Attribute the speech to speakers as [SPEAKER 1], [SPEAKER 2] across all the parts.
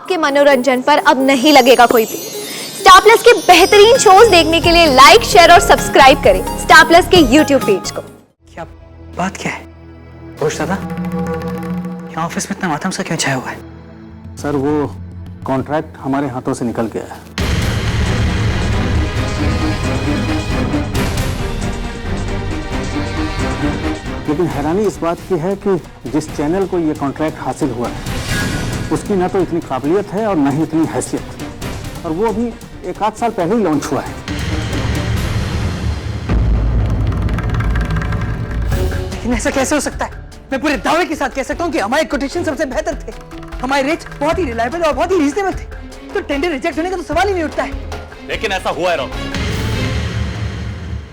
[SPEAKER 1] आपके मनोरंजन पर अब नहीं लगेगा कोई भी। स्टार प्लस के बेहतरीन शोज देखने के लिए लाइक, शेयर और सब्सक्राइब करें स्टार प्लस के यूट्यूब पेज को।
[SPEAKER 2] क्या बात क्या है? पूछता था यहाँ ऑफिस में इतना मातम सा क्यों छाया हुआ है?
[SPEAKER 3] सर वो कॉन्ट्रैक्ट हमारे हाथों से निकल गया है। लेकिन हैरानी इस बात की है कि जिस चैनल को ये कॉन्ट्रैक्ट हासिल हुआ है उसकी ना तो इतनी काबिलियत है और ना ही इतनी हैसियत, और वो अभी 1-8 साल पहले ही लॉन्च हुआ है।
[SPEAKER 2] लेकिन ऐसा कैसे हो सकता है? मैं पूरे दावे के साथ कह सकता हूँ कि हमारे कोटेशन सबसे बेहतर थे, हमारे रेट्स बहुत ही रिलायबल और बहुत ही रीजनेबल थे, तो टेंडर रिजेक्ट होने का तो सवाल ही नहीं उठता है।
[SPEAKER 4] लेकिन ऐसा हुआ है रॉबी,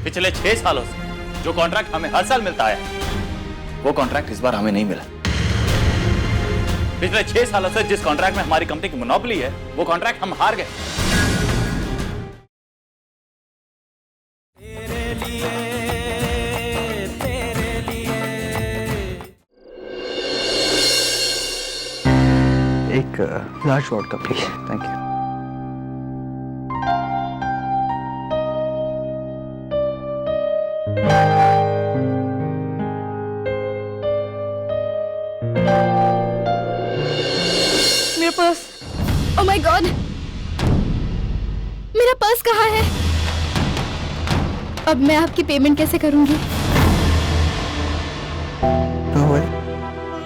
[SPEAKER 4] पिछले 6 सालों से जो कॉन्ट्रैक्ट हमें हर साल मिलता है वो कॉन्ट्रैक्ट इस बार हमें नहीं मिला। पिछले 6 सालों से जिस कॉन्ट्रैक्ट में हमारी कंपनी की मोनोपोली है वो कॉन्ट्रैक्ट हम हार गए।
[SPEAKER 2] एक large vodka please, thank you.
[SPEAKER 5] मेरा पर्स, ओह माय गॉड, मेरा पर्स कहाँ है? अब मैं आपकी पेमेंट कैसे करूंगी?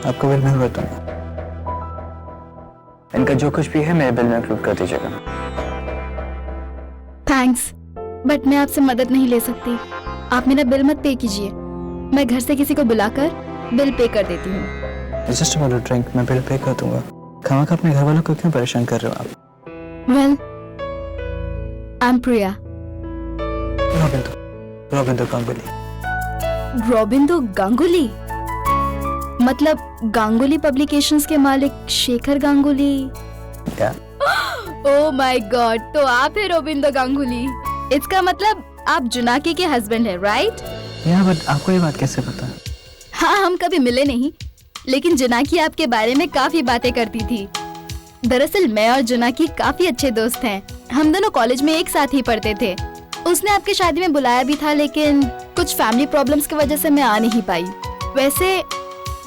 [SPEAKER 2] आपका बिल मैं बताऊंगा, इनका जो कुछ भी है मेरे बिल में इंक्लूड कर दीजिएगा।
[SPEAKER 5] थैंक्स, बट मैं आपसे मदद नहीं ले सकती। आप मेरा बिल मत पे कीजिए, मैं घर से किसी को बुलाकर बिल पे कर देती हूँ।
[SPEAKER 2] जस्ट अबाउट ड्रिंक, मैं बिल पे कर दूंगा। खामखा अपने घर वालों को क्यों परेशान कर रहे हो आप?
[SPEAKER 5] वेल, आई एम प्रिया।
[SPEAKER 2] रॉबिंदो गांगुली।
[SPEAKER 5] रॉबिंदो गांगुली? मतलब गांगुली पब्लिकेशंस के मालिक शेखर गांगुली?
[SPEAKER 2] क्या?
[SPEAKER 5] ओह माय गॉड, तो आप है रॉबिंदो गांगुली। इसका मतलब आप जुनाकी के हस्बैंड है, राइट?
[SPEAKER 2] या बट आपको ये बात कैसे पता?
[SPEAKER 5] हाँ, हम कभी मिले नहीं, लेकिन जुनाकी आपके बारे में काफी बातें करती थी। दरअसल मैं और जुनाकी काफी अच्छे दोस्त हैं। हम दोनों कॉलेज में एक साथ ही पढ़ते थे। उसने आपके शादी में बुलाया भी था, लेकिन कुछ फैमिली प्रॉब्लम्स की वजह से मैं आ नहीं पाई। वैसे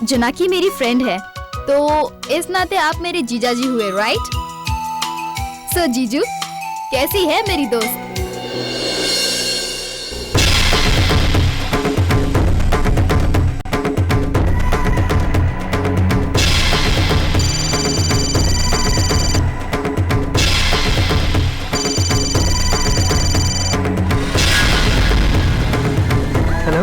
[SPEAKER 5] जुनाकी मेरी फ्रेंड है, तो इस नाते आप मेरे जीजाजी हुए, राइट? सो जीजू, कैसी है मेरी दोस्त?
[SPEAKER 2] हेलो,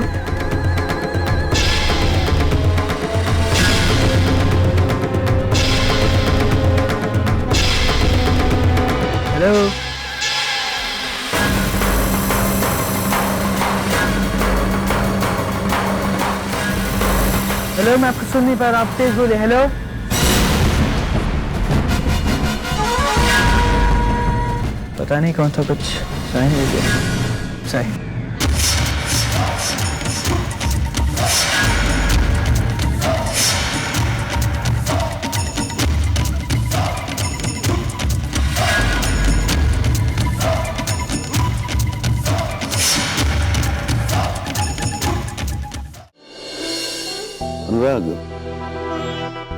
[SPEAKER 2] हेलो, हेलो, मैं आपको सुन नहीं पा रहा, आप तेज बोले। हेलो, पता नहीं कौन था, कुछ सुनाई नहीं दिया। सही।
[SPEAKER 6] अनुराग,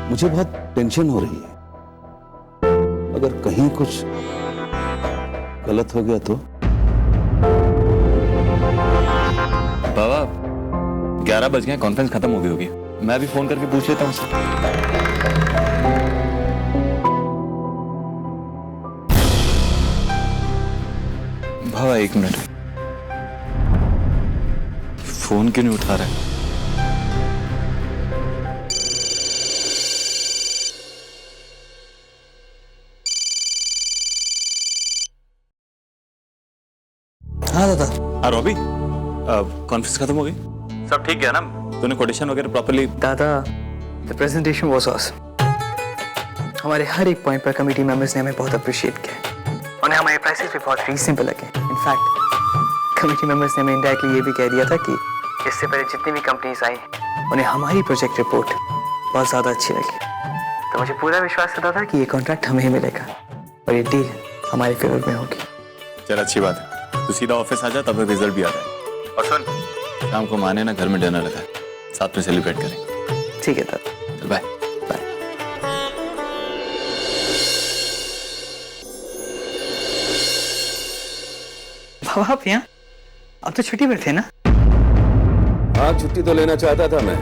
[SPEAKER 6] मुझे बहुत टेंशन हो रही है। अगर कहीं कुछ गलत हो गया तो?
[SPEAKER 4] बाबा 11 बज गए, कॉन्फ्रेंस खत्म हो गई होगी। मैं अभी फोन करके पूछ लेता हूँ उससे। बाबा 1 मिनट, फोन क्यों नहीं उठा रहा है?
[SPEAKER 2] हाँ दादा।
[SPEAKER 4] हाँ रॉबी, कॉन्फ्रेंस खत्म हो गई? सब ठीक है ना? तूने कोटेशन वगैरह प्रॉपर्ली?
[SPEAKER 2] दादा, द प्रेजेंटेशन वाज ऑसम। हमारे हर एक पॉइंट पर कमेटी मेंबर्स ने हमें बहुत अप्रिशिएट किया। उन्हें हमारे प्राइसेस भी बहुत रीजनेबल लगे। इनफैक्ट कमेटी मेंबर्स ने हमें इनडायरेक्टली ये भी कह दिया था कि इससे पहले जितनी भी कंपनीज आई उन्हें हमारी प्रोजेक्ट रिपोर्ट बहुत ज़्यादा अच्छी लगी। तो तो मुझे पूरा विश्वास होता था कि ये कॉन्ट्रैक्ट हमें ही मिलेगा और ये डील हमारे फेवर में होगी।
[SPEAKER 4] चल अच्छी बात है, तू सीधा ऑफिस आ जा, तब रिजल्ट भी आ रहा है। और सुन, शाम को माने ना घर में डिनर लगा है, साथ में सेलिब्रेट करें।
[SPEAKER 2] ठीक है दादा,
[SPEAKER 4] चल बाय।
[SPEAKER 2] बाय। बाबा आप यहाँ? अब तो छुट्टी पर थे ना?
[SPEAKER 6] हाँ, छुट्टी तो लेना चाहता था मैं,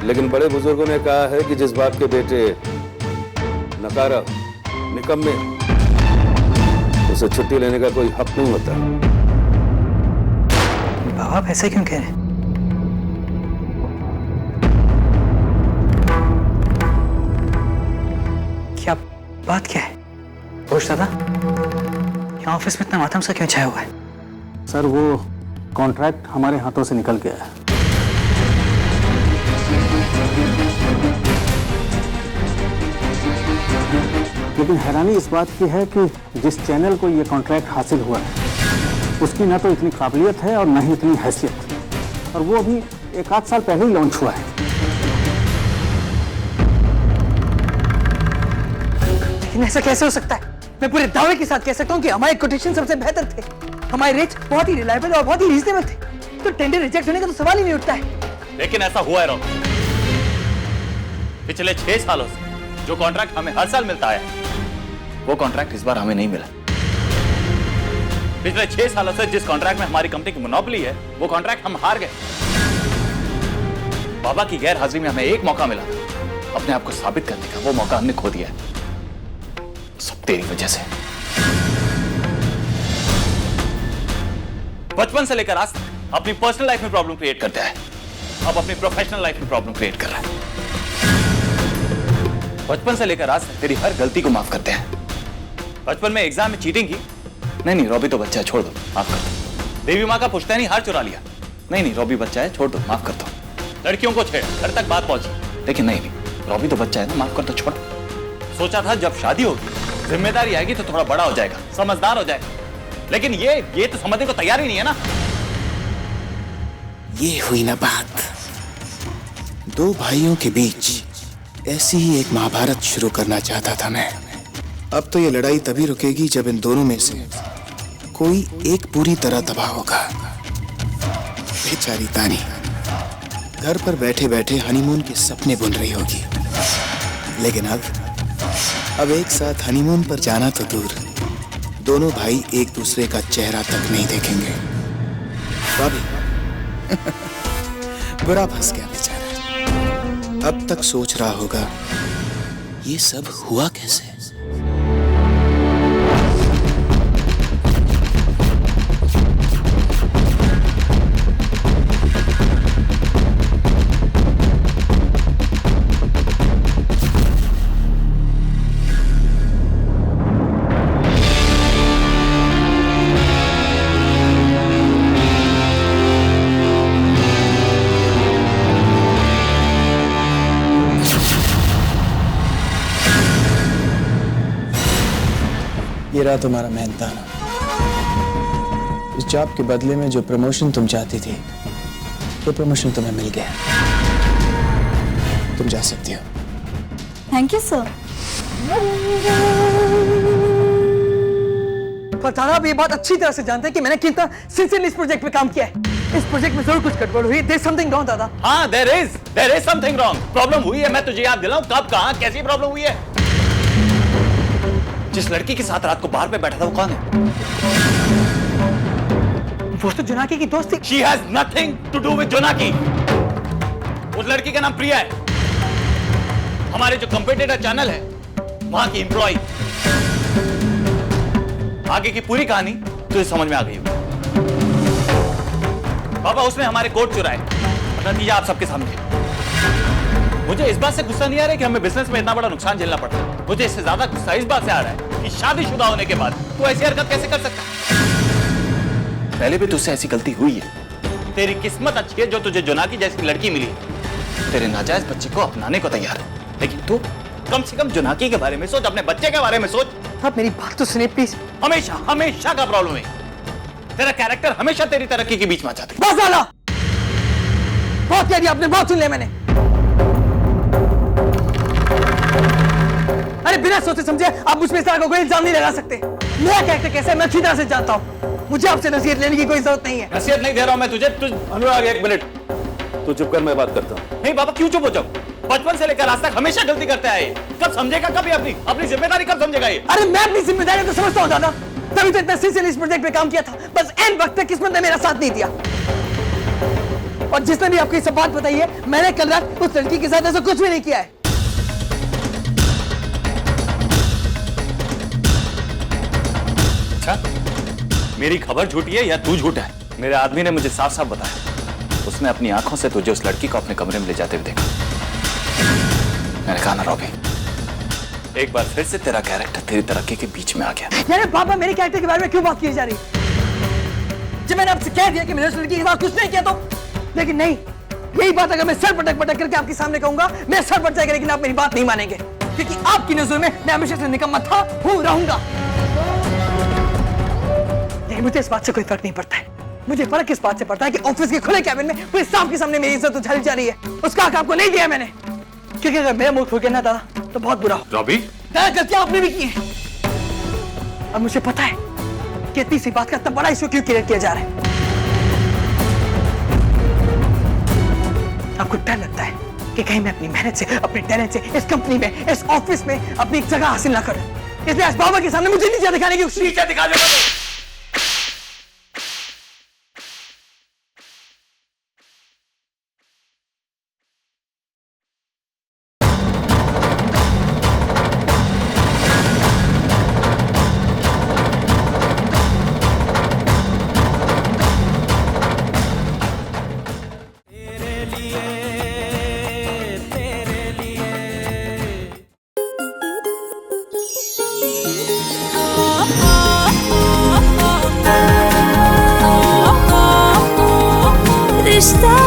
[SPEAKER 6] लेकिन बड़े बुजुर्गों ने कहा है कि जिस बाप के बेटे नकारा, निकम्मे, उसे छुट्टी लेने का कोई हक नहीं होता।
[SPEAKER 2] बाबा आप ऐसा क्यों कह रहे हैं? क्या बात क्या है? पूछता था यहाँ ऑफिस में इतना मातम सा क्यों छाया हुआ है?
[SPEAKER 3] सर वो कॉन्ट्रैक्ट हमारे हाथों से निकल गया है। लेकिन हैरानी इस बात की है कि जिस चैनल को ये कॉन्ट्रैक्ट हासिल हुआ है उसकी ना तो इतनी काबिलियत है और ना ही इतनी हैसियत, और वो अभी 1-8 साल पहले ही लॉन्च हुआ है।
[SPEAKER 2] लेकिन ऐसा कैसे हो सकता है? मैं पूरे दावे के साथ कह सकता हूँ कि हमारे कोटेशन सबसे बेहतर थे, हमारे रेट्स बहुत ही रिलायबल और बहुत ही रीजनेबल थे, तो टेंडर रिजेक्ट होने का तो सवाल ही नहीं उठता है।
[SPEAKER 4] लेकिन ऐसा हुआ है रॉब, पिछले 6 सालों से जो कॉन्ट्रैक्ट हमें हर साल मिलता है वो कॉन्ट्रैक्ट इस बार हमें नहीं मिला। पिछले 6 सालों से जिस कॉन्ट्रैक्ट में हमारी कंपनी की मोनोपोली है वो कॉन्ट्रैक्ट हम हार गए। बाबा की गैर हाजिरी में हमें एक मौका मिला अपने आप को साबित करने का, वो मौका हमने खो दिया है, सब तेरी वजह से। बचपन से लेकर आज तक अपनी पर्सनल लाइफ में प्रॉब्लम क्रिएट करता है, अब अपनी प्रोफेशनल लाइफ में प्रॉब्लम क्रिएट कर रहा है। बचपन से लेकर आज तक तेरी हर गलती को माफ करते हैं। बचपन में एग्जाम में चीटिंग की, नहीं रॉबी तो बच्चा है, छोड़ दो, माफ कर दो। देवी माँ का पुश्तैनी हार चुरा लिया, नहीं रॉबी बच्चा है, छोड़ दो, माफ कर दो। लड़कियों को छेड़, घर तक बात पहुंची, लेकिन नहीं रॉबी तो बच्चा है ना, माफ कर दो, छोड़। सोचा था जब शादी होगी, जिम्मेदारी आएगी तो थोड़ा बड़ा हो जाएगा, समझदार हो जाएगा, लेकिन ये तो समझने को तैयार ही नहीं है ना।
[SPEAKER 7] ये हुई ना बात, दो भाइयों के बीच ऐसी ही एक महाभारत शुरू करना चाहता था मैं। अब तो ये लड़ाई तभी रुकेगी जब इन दोनों में से कोई एक पूरी तरह तबाह होगा। बेचारी तानी घर पर बैठे बैठे हनीमून के सपने बुन रही होगी, लेकिन अब एक साथ हनीमून पर जाना तो दूर, दोनों भाई एक दूसरे का चेहरा तक नहीं देखेंगे। भाभी बुरा फंस गया बेचारा, अब तक सोच रहा होगा ये सब हुआ कैसे।
[SPEAKER 8] ये रहा तुम्हारा मेहनताना। इस जॉब के बदले में जो प्रमोशन तुम चाहती थी वो प्रमोशन तुम्हें मिल गया, तुम जा सकती हो।
[SPEAKER 5] Thank you sir.
[SPEAKER 2] फरजाना आप ये बात अच्छी तरह से जानते हैं कि मैंने कितना सिंसियरली इस प्रोजेक्ट पे काम किया है। इस प्रोजेक्ट में जरूर कुछ गड़बड़ हुई है, देयर समथिंग रॉन्ग दादा।
[SPEAKER 4] हाँ there is something wrong. Problem हुई है, मैं तुझे याद दिलाऊं कब, कहां, कैसी प्रॉब्लम हुई है। जिस लड़की के साथ रात को बार पे बैठा था वो कौन है?
[SPEAKER 2] वो तो जोनाकी की दोस्त थी।
[SPEAKER 4] She has nothing to do with Jonaki. उस लड़की का नाम प्रिया है, हमारे जो कंपेटिटर चैनल है वहां की एम्प्लॉय। आगे की पूरी कहानी तुझे समझ में आ गई होगी। बाबा उसने हमारे कोट चुराए, नतीजा आप सबके सामने है। मुझे इस बात से गुस्सा नहीं आ रहा है कि हमें बिजनेस में इतना बड़ा नुकसान झेलना पड़ता है, मुझे इससे ज्यादा गुस्सा इस बात से आ रहा है कि शादीशुदा होने के बाद तू ऐसी हरकत कैसे कर सकता है। पहले भी तुझसे ऐसी गलती हुई है। तेरी किस्मत अच्छी है जो तुझे जोनाकी जैसी लड़की मिली, तेरे नाजायज बच्चे को अपनाने को तैयार है, लेकिन तू कम से कम जोनाकी के बारे में सोच, अपने बच्चे के बारे में सोच।
[SPEAKER 2] आप मेरी बात तो सुनिए प्लीज।
[SPEAKER 4] हमेशा का प्रॉब्लम है, तेरा कैरेक्टर हमेशा तेरी तरक्की के बीच में आ जाता है।
[SPEAKER 2] बस आला, बहुत कह दिया आपने, बहुत सुन लिया मैंने। अरे बिना सोचे समझे आप मुझ पे इस तरह का कोई इल्जाम नहीं लगा सकते। मेरा कैरेक्टर कैसे है मैं अच्छी तरह से जानता हूँ। मुझे आपसे नसीहत लेने की कोई जरूरत नहीं है।
[SPEAKER 4] नसीहत नहीं दे रहा हूं मैं तुझे।
[SPEAKER 6] अनुराग, एक मिनट, तू चुप कर, मैं बात करता हूँ।
[SPEAKER 4] नहीं बाबा, क्यों चुप हो जाऊं? बचपन से लेकर आज तक हमेशा गलती करता है। कब समझेगा, कभी अपनी जिम्मेदारी कब समझेगा ये?
[SPEAKER 2] अरे मैं अपनी जिम्मेदारी तो समझता हूँ दादा, तभी तो इतना सिंसियरली इस प्रोजेक्ट पे काम किया था। बस एंड वक्त पे किस्मत ने मेरा साथ नहीं दिया। और जिसने भी आपको ये सब बात बताई है, मैंने कल रात उस लड़की के साथ ऐसा कुछ भी नहीं किया है।
[SPEAKER 4] अच्छा, मेरी खबर झूठी है या तू झूठा है? मेरे आदमी ने मुझे साफ साफ बताया, उसने अपनी आंखों से तुझे उस लड़की को अपने कमरे में ले जाते हुए देखा। मैंने कहा ना रॉबी, एक बार फिर से तेरा कैरेक्टर तेरी तरक्की के बीच में आ गया।
[SPEAKER 2] यार पापा, मेरे कैरेक्टर के बारे में क्यों बात की जा रही है? जब मैंने आपसे कह दिया कि मैंने उस लड़की के साथ कुछ नहीं किया तो, लेकिन नहीं, यही बात अगर मैं सर पटक पटक करके आपके सामने कहूंगा, मेरा सर पट जाएगा, लेकिन आप मेरी बात नहीं मानेंगे, क्योंकि आपकी नजर में मैं हमेशा से निकम्मा था, हूं, रहूंगा। लेकिन मुझे इस बात से कोई फर्क नहीं पड़ता है। मुझे फर्क इस बात से पड़ता है कि ऑफिस के खुले कैबिन में पूरे स्टाफ के सामने मेरी इज्जत उछाली जा रही है। उसका हक आपको नहीं दिया मैंने, क्योंकि अगर मेरा मुंह खुल गया ना दादा तो बहुत बुरा हो।
[SPEAKER 4] रॉबी,
[SPEAKER 2] दादा गलतियां आपने भी की है। अब मुझे पता है कि इतनी सी बात का इतना बड़ा इशू क्यों क्रिएट किया जा रहा है। आपको डर लगता है कि कहीं मैं अपनी मेहनत से, अपने टैलेंट से इस कंपनी में, इस ऑफिस में अपनी एक जगह हासिल ना करूं, इसलिए आज बाबा के सामने मुझे नीचे दिखाने की कोशिश।
[SPEAKER 4] नीचे दिखा दे।
[SPEAKER 9] रिश्ता